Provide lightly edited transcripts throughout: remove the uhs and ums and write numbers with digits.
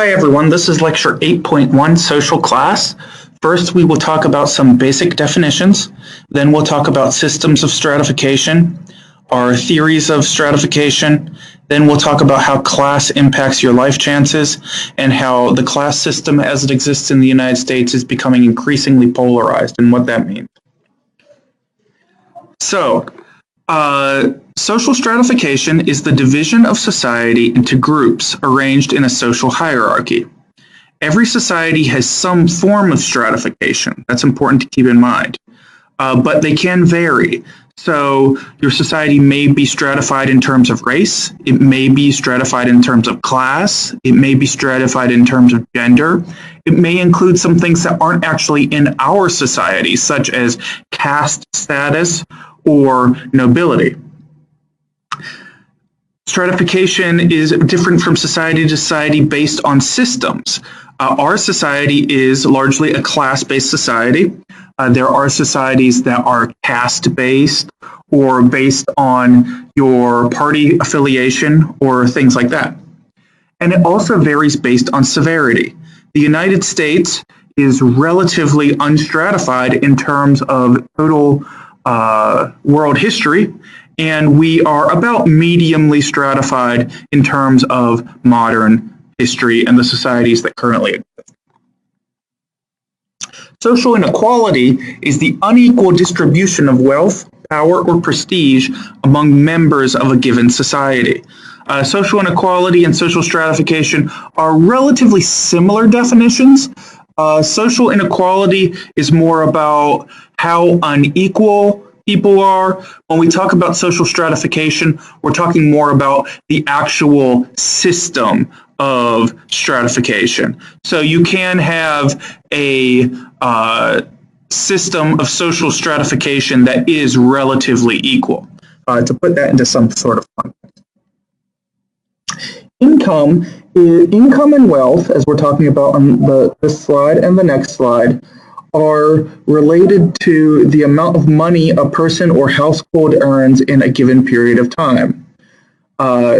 Hi everyone, this is lecture 8.1, Social Class. First, we will talk about some basic definitions. Then we'll talk about systems of stratification, our theories of stratification. Then we'll talk about how class impacts your life chances and how the class system as it exists in the United States is becoming increasingly polarized and what that means. So, social stratification is the division of society into groups arranged in a social hierarchy. Every society has some form of stratification. That's important to keep in mind. But they can vary. So your society may be stratified in terms of race. It may be stratified in terms of class. It may be stratified in terms of gender. It may include some things that aren't actually in our society, such as caste status or nobility. Stratification is different from society to society based on systems. Our society is largely a class-based society. There are societies that are caste-based or based on your party affiliation or things like that. And it also varies based on severity. The United States is relatively unstratified in terms of total world history, and we are about mediumly stratified in terms of modern history and the societies that currently exist. Social inequality is the unequal distribution of wealth, power, or prestige among members of a given society. Social inequality and social stratification are relatively similar definitions. Social inequality is more about how unequal people are. When we talk about social stratification, we're talking more about the actual system of stratification. So you can have a system of social stratification that is relatively equal. To put that into some sort of context. Income and wealth, as we're talking about on this slide and the next slide, are related to the amount of money a person or household earns in a given period of time.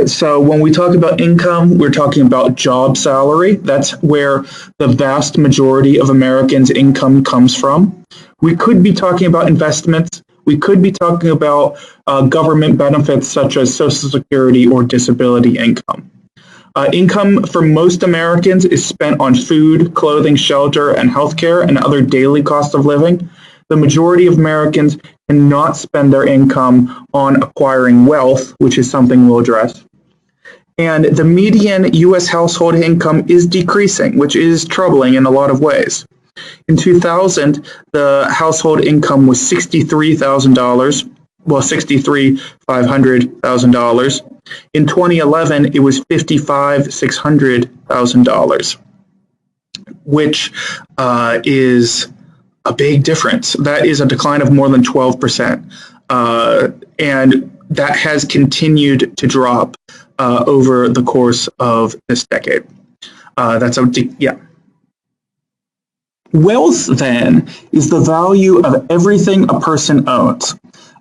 So when we talk about income, we're talking about job salary. That's where the vast majority of Americans' income comes from. We could be talking about investments. We could be talking about government benefits such as Social Security or disability income. Income for most Americans is spent on food, clothing, shelter, and healthcare and other daily costs of living. The majority of Americans cannot spend their income on acquiring wealth, which is something we'll address. And the median U.S. household income is decreasing, which is troubling in a lot of ways. In 2000, the household income was $63,500. In 2011, it was $55,600, which is a big difference. That is a decline of more than 12%, and that has continued to drop over the course of this decade. Wealth, then, is the value of everything a person owns.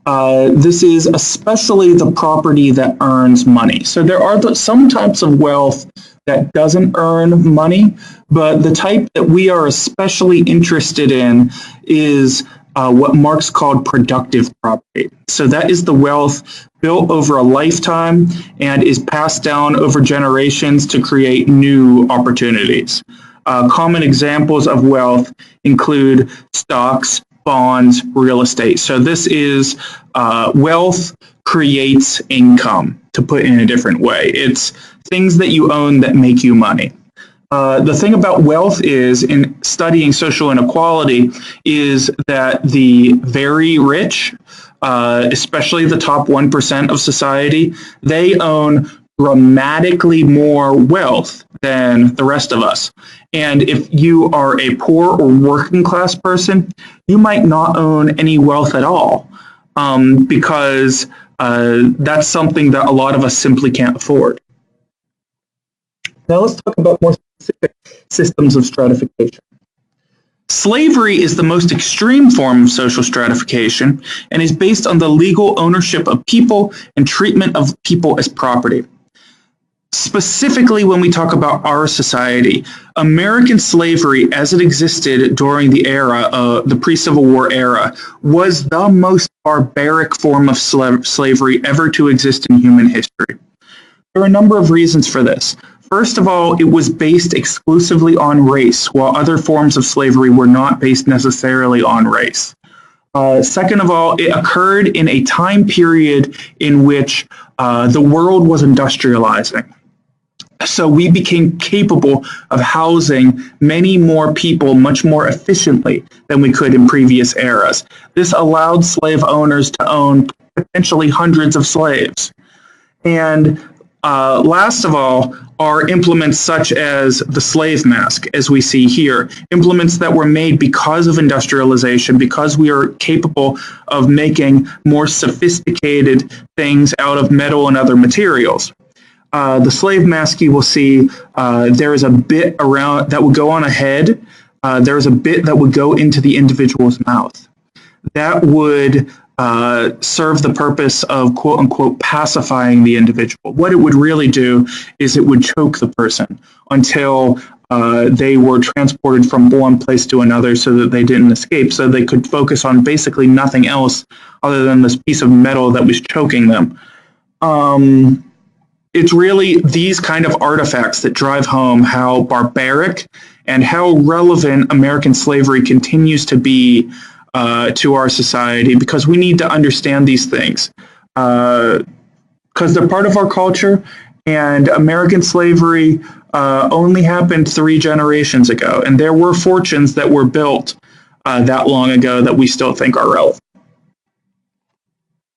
This is especially the property that earns money. So there are some types of wealth that doesn't earn money, but the type that we are especially interested in is what Marx called productive property. So that is the wealth built over a lifetime and is passed down over generations to create new opportunities. Common examples of wealth include stocks, bonds, real estate. So this is wealth creates income, to put it in a different way. It's things that you own that make you money. The thing about wealth is, in studying social inequality, is that the very rich, especially the top 1% of society, they own dramatically more wealth than the rest of us. And if you are a poor or working class person, you might not own any wealth at all, because that's something that a lot of us simply can't afford. Now let's talk about more specific systems of stratification. Slavery is the most extreme form of social stratification and is based on the legal ownership of people and treatment of people as property. Specifically, when we talk about our society, American slavery as it existed during the era, the pre-Civil War era, was the most barbaric form of slavery ever to exist in human history. There are a number of reasons for this. First of all, it was based exclusively on race, while other forms of slavery were not based necessarily on race. Second of all, it occurred in a time period in which the world was industrializing. So we became capable of housing many more people much more efficiently than we could in previous eras. This allowed slave owners to own potentially hundreds of slaves. And last of all, are implements such as the slave mask, as we see here, implements that were made because of industrialization, because we are capable of making more sophisticated things out of metal and other materials. The slave mask, you will see there is a bit around that would go on a head. There is a bit that would go into the individual's mouth. That would serve the purpose of quote unquote pacifying the individual. What it would really do is it would choke the person until they were transported from one place to another so that they didn't escape, so they could focus on basically nothing else other than this piece of metal that was choking them. It's really these kind of artifacts that drive home how barbaric and how relevant American slavery continues to be to our society, because we need to understand these things because they're part of our culture, and American slavery only happened 3 generations ago, and there were fortunes that were built that long ago that we still think are relevant.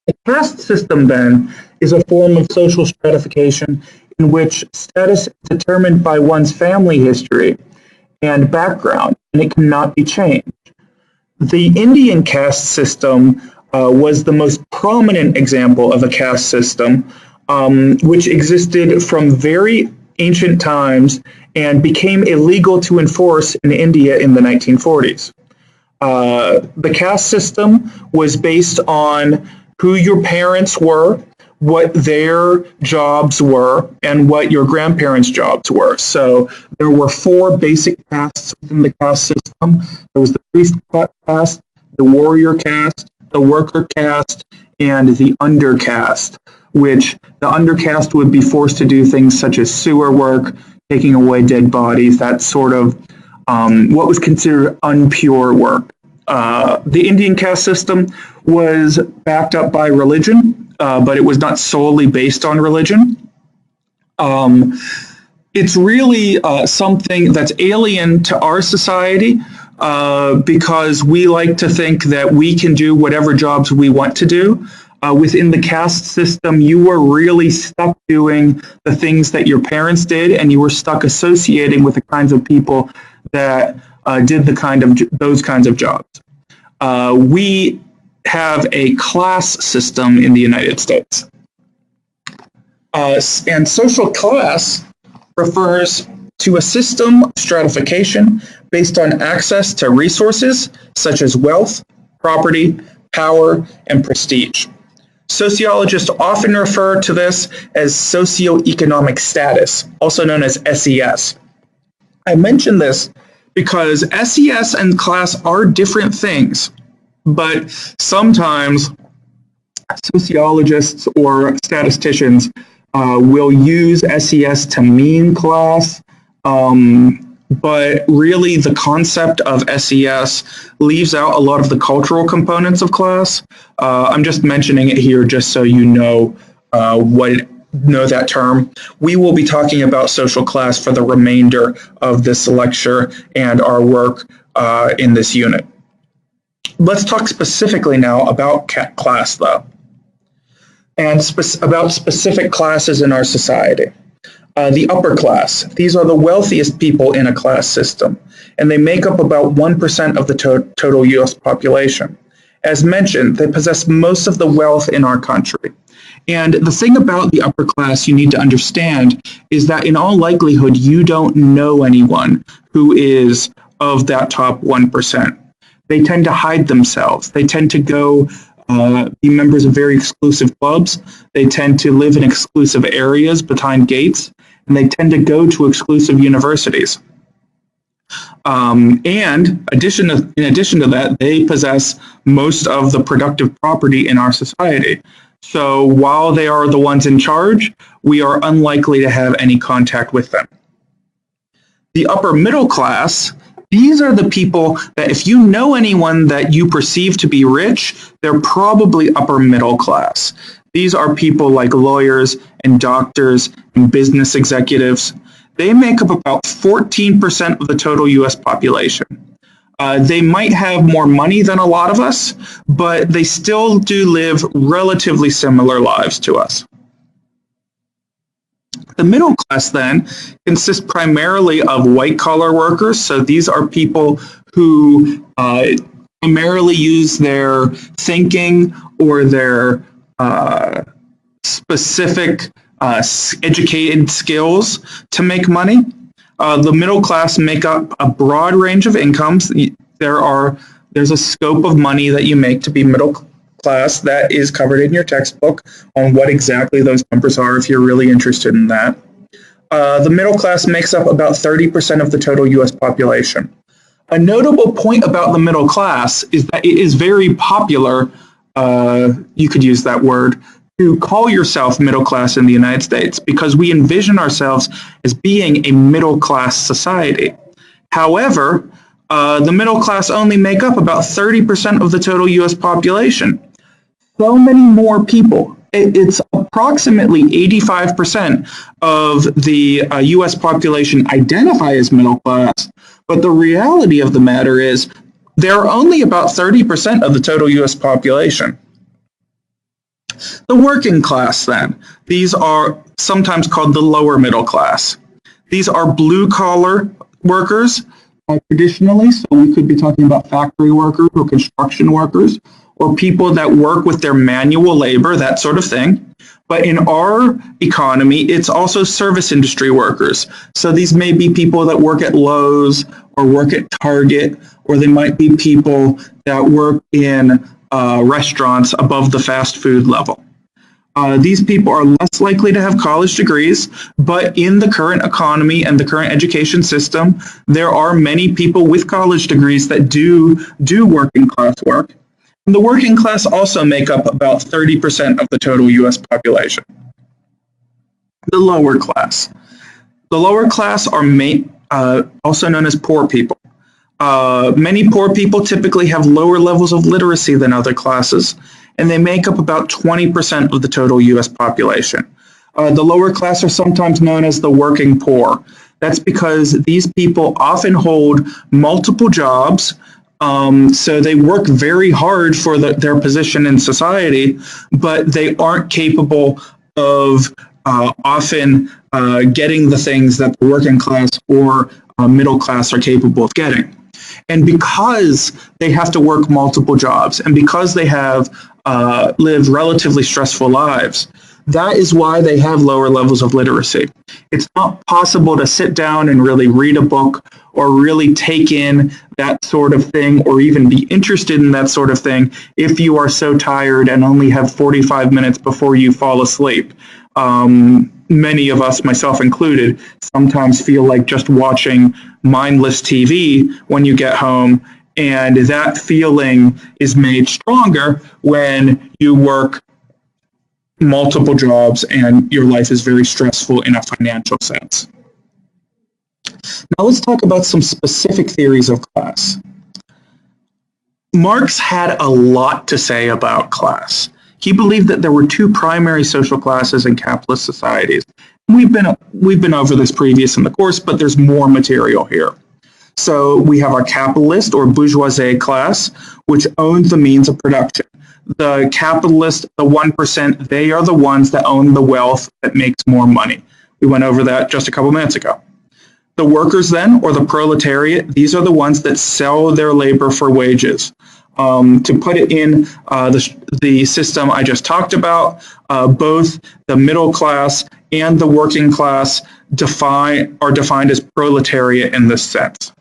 The caste system, then, is a form of social stratification in which status is determined by one's family history and background, and it cannot be changed. The Indian caste system was the most prominent example of a caste system, which existed from very ancient times and became illegal to enforce in India in the 1940s. The caste system was based on who your parents were, what their jobs were, and what your grandparents' jobs were. So there were 4 basic castes within the caste system. There was the priest caste, the warrior caste, the worker caste, and the undercaste, which the undercaste would be forced to do things such as sewer work, taking away dead bodies, that sort of what was considered unpure work. The Indian caste system was backed up by religion, but it was not solely based on religion. It's really something that's alien to our society because we like to think that we can do whatever jobs we want to do. Within the caste system, you were really stuck doing the things that your parents did, and you were stuck associating with the kinds of people that did those kinds of jobs. We have a class system in the United States. And social class refers to a system of stratification based on access to resources such as wealth, property, power, and prestige. Sociologists often refer to this as socioeconomic status, also known as SES. I mention this because SES and class are different things, but sometimes sociologists or statisticians will use SES to mean class, but really the concept of SES leaves out a lot of the cultural components of class. I'm just mentioning it here just so you know know that term. We will be talking about social class for the remainder of this lecture and our work in this unit. Let's talk specifically now about class, though, and about specific classes in our society. The upper class, these are the wealthiest people in a class system, and they make up about 1% of the total U.S. population. As mentioned, they possess most of the wealth in our country. And the thing about the upper class you need to understand is that in all likelihood, you don't know anyone who is of that top 1%. They tend to hide themselves. They tend to go be members of very exclusive clubs. They tend to live in exclusive areas behind gates. and they tend to go to exclusive universities. And in addition to that, they possess most of the productive property in our society. So while they are the ones in charge, we are unlikely to have any contact with them. The upper middle class, these are the people that if you know anyone that you perceive to be rich, they're probably upper middle class. These are people like lawyers and doctors and business executives. They make up about 14% of the total US population. They might have more money than a lot of us, but they still do live relatively similar lives to us. The middle class then consists primarily of white-collar workers. So these are people who primarily use their thinking or their specific educated skills to make money. The middle class make up a broad range of incomes. There's a scope of money that you make to be middle class that is covered in your textbook on what exactly those numbers are if you're really interested in that. The middle class makes up about 30% of the total US population. A notable point about the middle class is that it is very popular, you could use that word, to call yourself middle class in the United States because we envision ourselves as being a middle class society. However, the middle class only make up about 30% of the total US population. So many more people. It's approximately 85% of the US population identify as middle class, but the reality of the matter is there are only about 30% of the total US population. The working class then, these are sometimes called the lower middle class. These are blue-collar workers traditionally, so we could be talking about factory workers or construction workers or people that work with their manual labor, that sort of thing. But in our economy, it's also service industry workers. So these may be people that work at Lowe's or work at Target, or they might be people that work in restaurants above the fast food level. These people are less likely to have college degrees, but in the current economy and the current education system, there are many people with college degrees that do working class work. And the working class also make up about 30% of the total US population. The lower class. The lower class are also known as poor people. Many poor people typically have lower levels of literacy than other classes, and they make up about 20% of the total US population. The lower class are sometimes known as the working poor. That's because these people often hold multiple jobs, so they work very hard for their position in society, but they aren't capable of often getting the things that the working class or middle class are capable of getting. And because they have to work multiple jobs and because they have lived relatively stressful lives, that is why they have lower levels of literacy. It's not possible to sit down and really read a book or really take in that sort of thing or even be interested in that sort of thing if you are so tired and only have 45 minutes before you fall asleep. Many of us, myself included, sometimes feel like just watching mindless TV when you get home, and that feeling is made stronger when you work multiple jobs and your life is very stressful in a financial sense. Now let's talk about some specific theories of class. Marx had a lot to say about class. He believed that there were two primary social classes in capitalist societies. We've been over this previous in the course, but there's more material here. So we have our capitalist or bourgeoisie class, which owns the means of production. The capitalist, the 1%, they are the ones that own the wealth that makes more money. We went over that just a couple minutes ago. The workers then, or the proletariat, these are the ones that sell their labor for wages. To put it in the system I just talked about, both the middle class and the working class are defined as proletariat in this sense.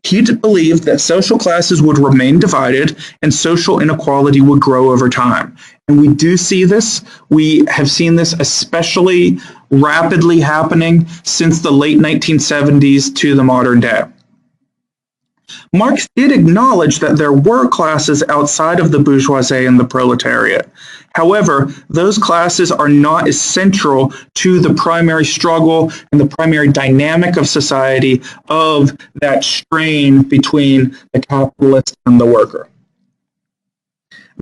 He believed that social classes would remain divided and social inequality would grow over time. And we do see this. We have seen this especially rapidly happening since the late 1970s to the modern day. Marx did acknowledge that there were classes outside of the bourgeoisie and the proletariat. However, those classes are not essential to the primary struggle and the primary dynamic of society of that strain between the capitalist and the worker.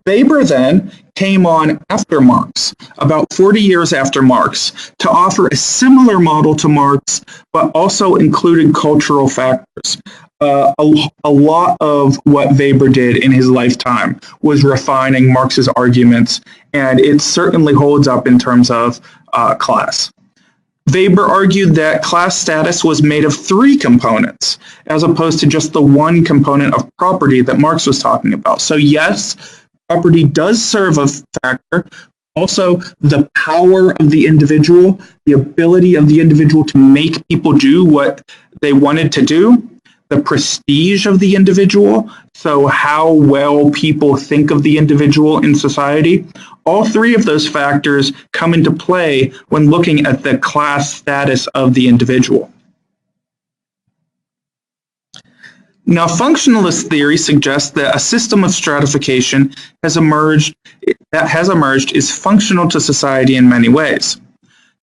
Weber then came on after Marx, about 40 years after Marx, to offer a similar model to Marx, but also included cultural factors. A lot of what Weber did in his lifetime was refining Marx's arguments, and it certainly holds up in terms of class. Weber argued that class status was made of three components, as opposed to just the one component of property that Marx was talking about. So yes, property does serve a factor. Also, the power of the individual, the ability of the individual to make people do what they wanted to do, the prestige of the individual, so how well people think of the individual in society. All three of those factors come into play when looking at the class status of the individual. Now, functionalist theory suggests that a system of stratification has emerged is functional to society in many ways.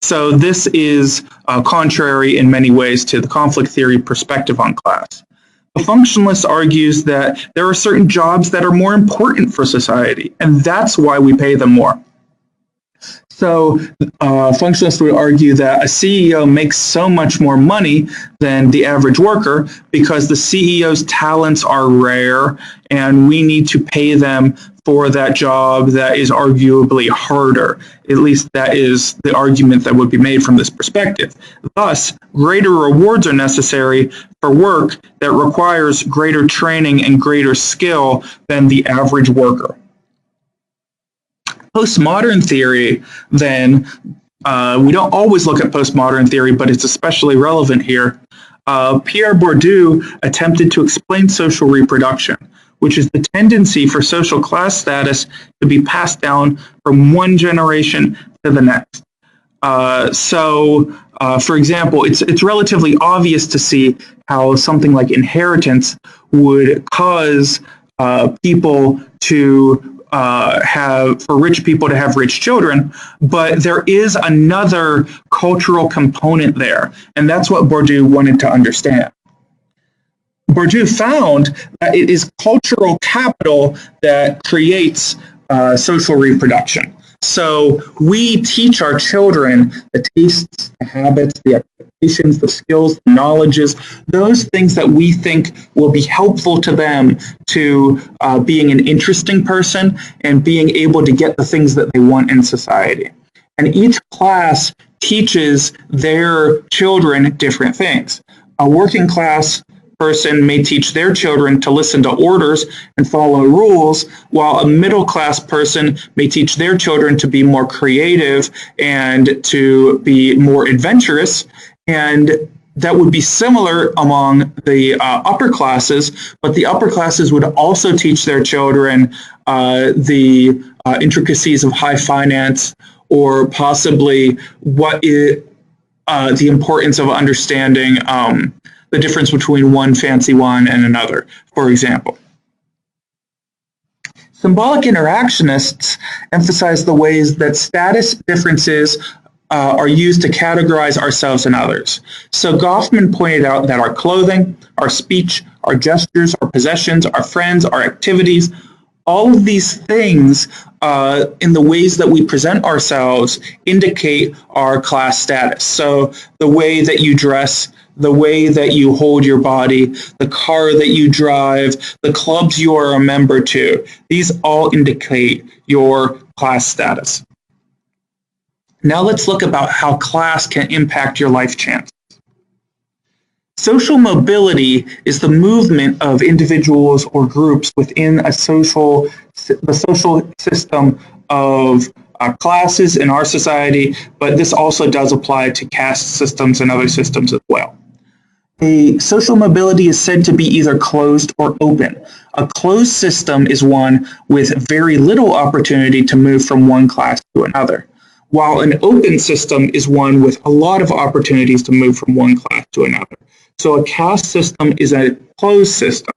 So this is contrary in many ways to the conflict theory perspective on class. The functionalist argues that there are certain jobs that are more important for society, and that's why we pay them more. So functionalists would argue that a CEO makes so much more money than the average worker because the CEO's talents are rare and we need to pay them for that job that is arguably harder. At least that is the argument that would be made from this perspective. Thus, greater rewards are necessary for work that requires greater training and greater skill than the average worker. Postmodern theory, then, we don't always look at postmodern theory, but it's especially relevant here. Pierre Bourdieu attempted to explain social reproduction, which is the tendency for social class status to be passed down from one generation to the next. For example, it's relatively obvious to see how something like inheritance would cause people to for rich people to have rich children, but there is another cultural component there, and that's what Bourdieu wanted to understand. Bourdieu found that it is cultural capital that creates social reproduction. So we teach our children the tastes, the habits, the expectations, the skills, the knowledges, those things that we think will be helpful to them to being an interesting person and being able to get the things that they want in society. And each class teaches their children different things. A working class person may teach their children to listen to orders and follow rules, while a middle class person may teach their children to be more creative and to be more adventurous. And that would be similar among the upper classes, but the upper classes would also teach their children the intricacies of high finance, or possibly what is the importance of understanding the difference between one fancy one and another, for example. Symbolic interactionists emphasize the ways that status differences are used to categorize ourselves and others. So Goffman pointed out that our clothing, our speech, our gestures, our possessions, our friends, our activities, all of these things in the ways that we present ourselves indicate our class status. So the way that you dress, the way that you hold your body, the car that you drive, the clubs you are a member to, these all indicate your class status. Now let's look about how class can impact your life chances. Social mobility is the movement of individuals or groups within the social system of classes in our society, but this also does apply to caste systems and other systems as well. A social mobility is said to be either closed or open. A closed system is one with very little opportunity to move from one class to another, while an open system is one with a lot of opportunities to move from one class to another. So a caste system is a closed system.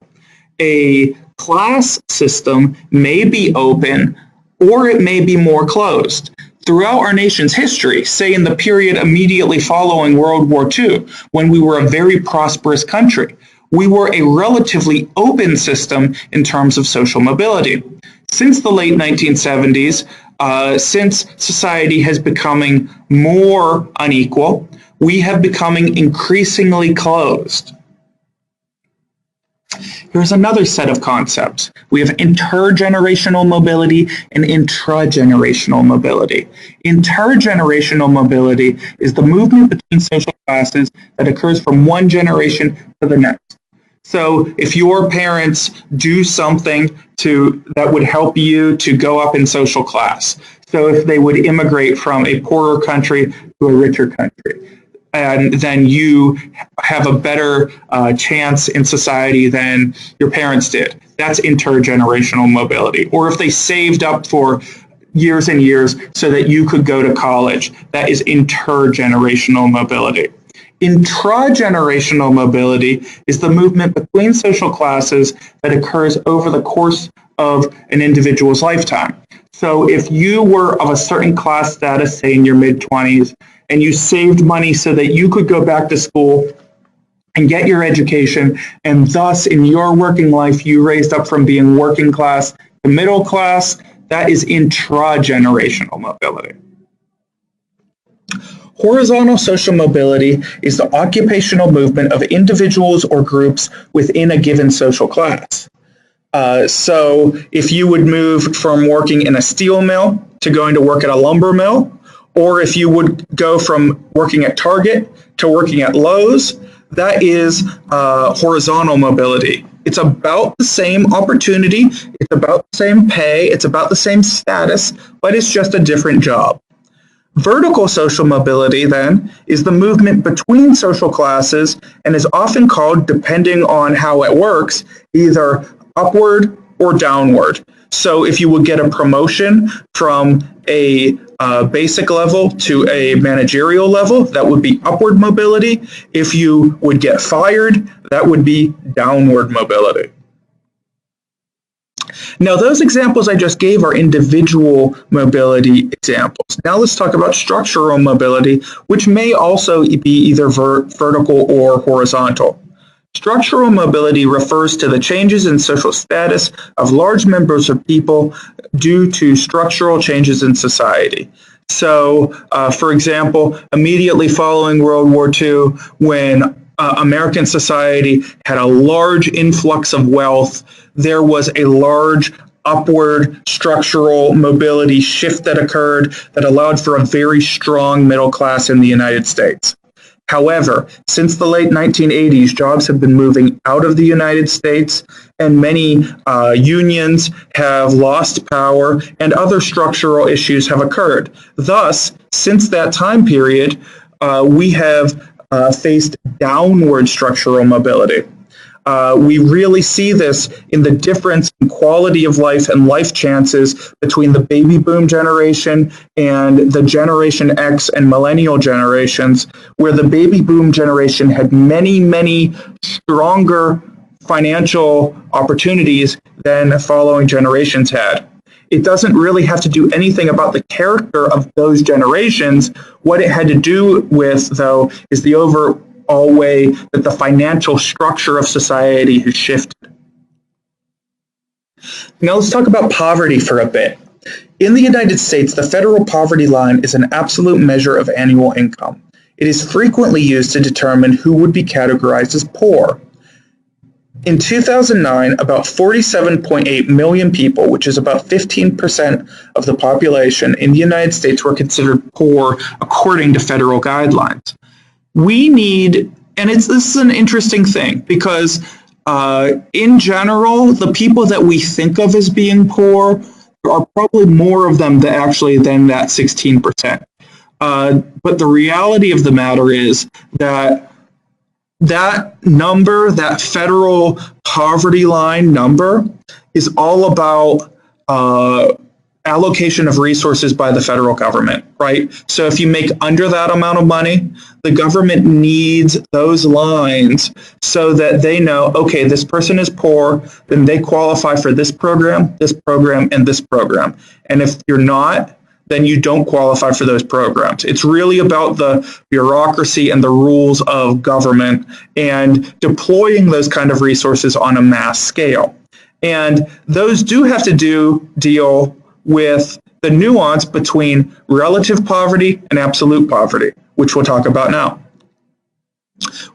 A class system may be open or it may be more closed. Throughout our nation's history, say in the period immediately following World War II, when we were a very prosperous country, we were a relatively open system in terms of social mobility. Since the late 1970s, since society has becoming more unequal, we have becoming increasingly closed. Here's another set of concepts. We have intergenerational mobility and intragenerational mobility. Intergenerational mobility is the movement between social classes that occurs from one generation to the next. So if your parents do something that would help you to go up in social class, so if they would immigrate from a poorer country to a richer country, and then you have a better chance in society than your parents did. That's intergenerational mobility. Or if they saved up for years and years so that you could go to college, that is intergenerational mobility. Intragenerational mobility is the movement between social classes that occurs over the course of an individual's lifetime. So if you were of a certain class status, say in your mid-20s, and you saved money so that you could go back to school and get your education, and thus in your working life you raised up from being working class to middle class, that is intragenerational mobility. Horizontal social mobility is the occupational movement of individuals or groups within a given social class. So if you would move from working in a steel mill to going to work at a lumber mill, or if you would go from working at Target to working at Lowe's, that is horizontal mobility. It's about the same opportunity, it's about the same pay, it's about the same status, but it's just a different job. Vertical social mobility, then, is the movement between social classes and is often called, depending on how it works, either upward or downward. So if you would get a promotion from a basic level to a managerial level, that would be upward mobility. If you would get fired, that would be downward mobility. Now, those examples I just gave are individual mobility examples. Now let's talk about structural mobility, which may also be either vertical or horizontal. Structural mobility refers to the changes in social status of large numbers of people due to structural changes in society. So, for example, immediately following World War II, when American society had a large influx of wealth, there was a large upward structural mobility shift that occurred that allowed for a very strong middle class in the United States. However, since the late 1980s, jobs have been moving out of the United States, and many unions have lost power, and other structural issues have occurred. Thus, since that time period, we have faced downward structural mobility. We really see this in the difference in quality of life and life chances between the baby boom generation and the Generation X and millennial generations, where the baby boom generation had many, many stronger financial opportunities than following generations had. It doesn't really have to do anything about the character of those generations. What it had to do with, though, is the overall way that the financial structure of society has shifted. Now let's talk about poverty for a bit. In the United States, the federal poverty line is an absolute measure of annual income. It is frequently used to determine who would be categorized as poor. In 2009, about 47.8 million people, which is about 15% of the population in the United States, were considered poor according to federal guidelines. We need, and this is an interesting thing, because in general, the people that we think of as being poor are probably more of them than that 16%. But the reality of the matter is that number, that federal poverty line number, is all about allocation of resources by the federal government, right? So if you make under that amount of money, the government needs those lines so that they know, okay, this person is poor, then they qualify for this program, and this program. And if you're not, then you don't qualify for those programs. It's really about the bureaucracy and the rules of government and deploying those kind of resources on a mass scale. And those do have to deal with the nuance between relative poverty and absolute poverty, which we'll talk about now.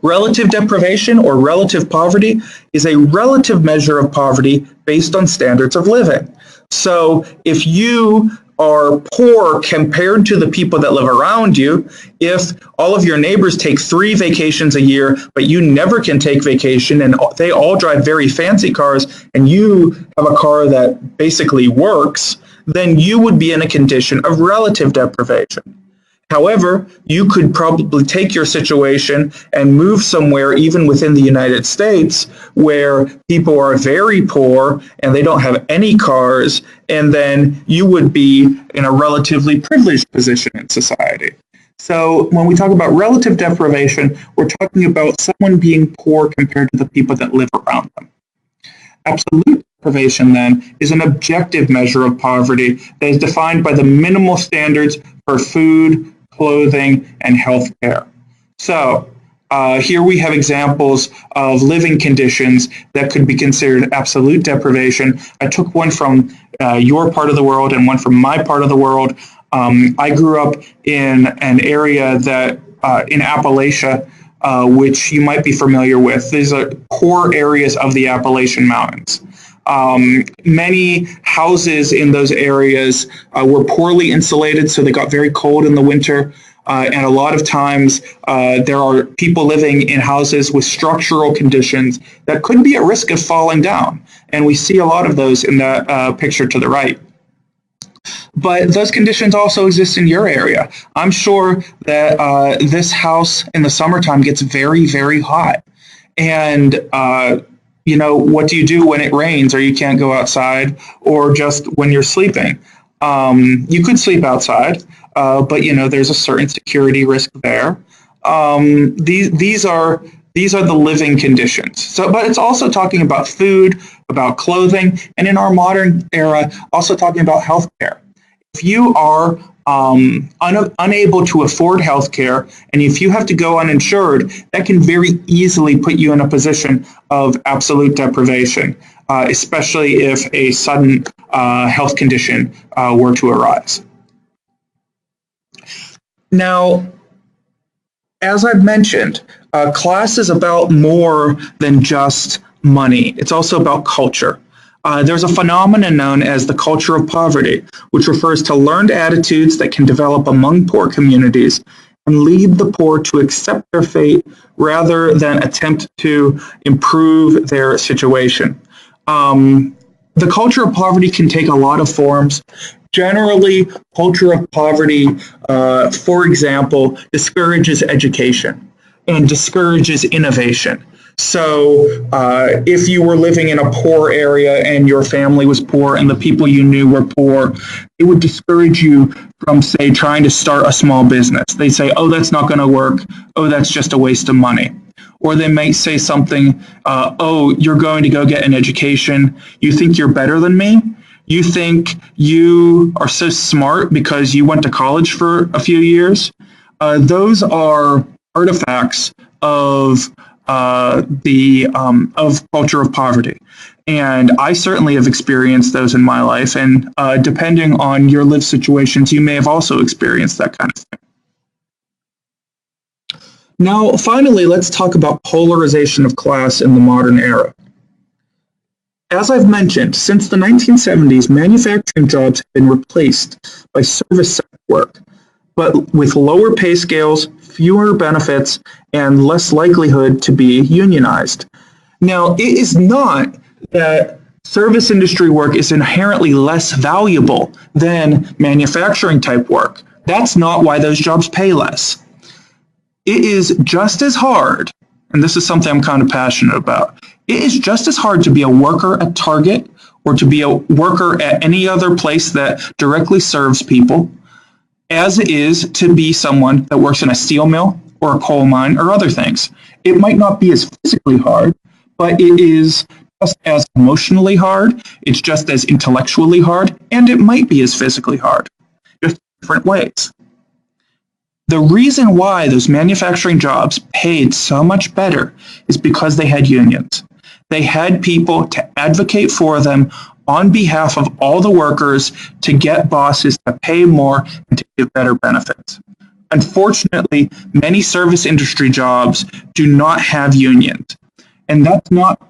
Relative deprivation or relative poverty is a relative measure of poverty based on standards of living. So if you are poor compared to the people that live around you, if all of your neighbors take 3 vacations a year, but you never can take vacation and they all drive very fancy cars and you have a car that basically works, then you would be in a condition of relative deprivation. However, you could probably take your situation and move somewhere even within the United States where people are very poor and they don't have any cars, and then you would be in a relatively privileged position in society. So when we talk about relative deprivation, we're talking about someone being poor compared to the people that live around them. Absolute deprivation, then, is an objective measure of poverty that is defined by the minimal standards for food, clothing, and health care. So here we have examples of living conditions that could be considered absolute deprivation. I took one from your part of the world and one from my part of the world. I grew up in an area that in Appalachia, which you might be familiar with. These are core areas of the Appalachian Mountains. Many houses in those areas were poorly insulated, so they got very cold in the winter. And a lot of times there are people living in houses with structural conditions that could be at risk of falling down. And we see a lot of those in the picture to the right. But those conditions also exist in your area. I'm sure that this house in the summertime gets very, very hot. And what do you do when it rains or you can't go outside, or just when you're sleeping? You could sleep outside, but there's a certain security risk there. These are the living conditions. So, but it's also talking about food, about clothing, and in our modern era, also talking about healthcare. If you are unable to afford healthcare, and if you have to go uninsured, that can very easily put you in a position of absolute deprivation, especially if a sudden health condition were to arise. Now, as I've mentioned, class is about more than just money. It's also about culture. There's a phenomenon known as the culture of poverty, which refers to learned attitudes that can develop among poor communities and lead the poor to accept their fate rather than attempt to improve their situation. The culture of poverty can take a lot of forms. Generally, culture of poverty, for example, discourages education and discourages innovation. So if you were living in a poor area and your family was poor and the people you knew were poor, it would discourage you from, say, trying to start a small business. They say, oh, that's not going to work. Oh, that's just a waste of money. Or they might say something, oh, you're going to go get an education. You think you're better than me? You think you are so smart because you went to college for a few years? Those are artifacts of culture of poverty. And I certainly have experienced those in my life. And depending on your lived situations, you may have also experienced that kind of thing. Now, finally, let's talk about polarization of class in the modern era. As I've mentioned, since the 1970s, manufacturing jobs have been replaced by service sector work, but with lower pay scales, fewer benefits, and less likelihood to be unionized. Now, it is not that service industry work is inherently less valuable than manufacturing type work. That's not why those jobs pay less. It is just as hard, and this is something I'm kind of passionate about, it is just as hard to be a worker at Target or to be a worker at any other place that directly serves people as it is to be someone that works in a steel mill or a coal mine or other things. It might not be as physically hard, but it is just as emotionally hard, it's just as intellectually hard, and it might be as physically hard, just different ways. The reason why those manufacturing jobs paid so much better is because they had unions. They had people to advocate for them on behalf of all the workers to get bosses to pay more and to give better benefits. Unfortunately, many service industry jobs do not have unions. And that's not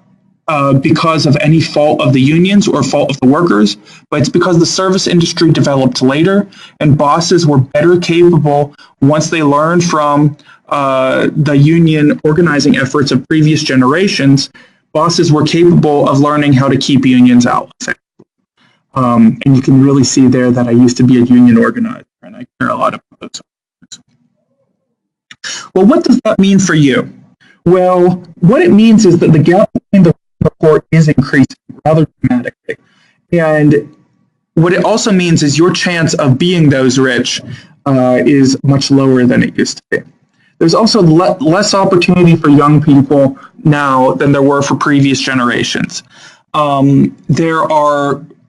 because of any fault of the unions or fault of the workers, but it's because the service industry developed later and bosses were better capable once they learned from the union organizing efforts of previous generations. Bosses were capable of learning how to keep unions out. And you can really see there that I used to be a union organizer and I care a lot about those things. Well, what does that mean for you? Well, what it means is that the gap between the report is increasing rather dramatically. And what it also means is your chance of being those rich is much lower than it used to be. There's also less opportunity for young people now than there were for previous generations.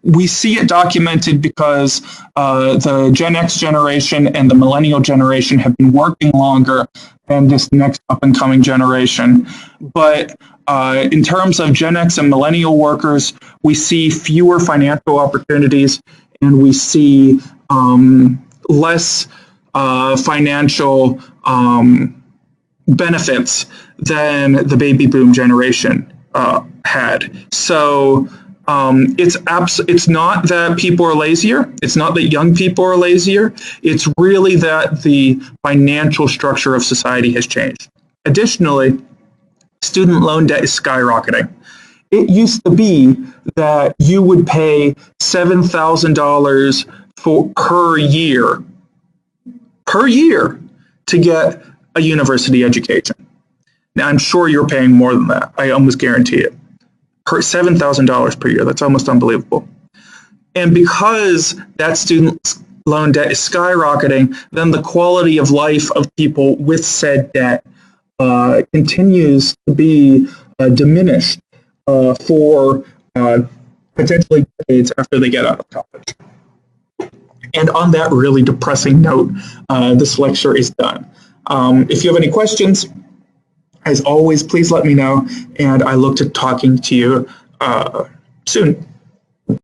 We see it documented because the Gen X generation and the millennial generation have been working longer than this next up-and-coming generation. But in terms of Gen X and millennial workers, we see fewer financial opportunities and we see less financial benefits than the baby boom generation had. So it's not that people are lazier. It's not that young people are lazier. It's really that the financial structure of society has changed. Additionally, student loan debt is skyrocketing. It used to be that you would pay $7,000 per year to get a university education. Now, I'm sure you're paying more than that. I almost guarantee it. $7,000 per year. That's almost unbelievable. And because that student loan debt is skyrocketing, then the quality of life of people with said debt continues to be diminished for potentially decades after they get out of college. And on that really depressing note, this lecture is done. If you have any questions, as always, please let me know, and I look to talking to you soon.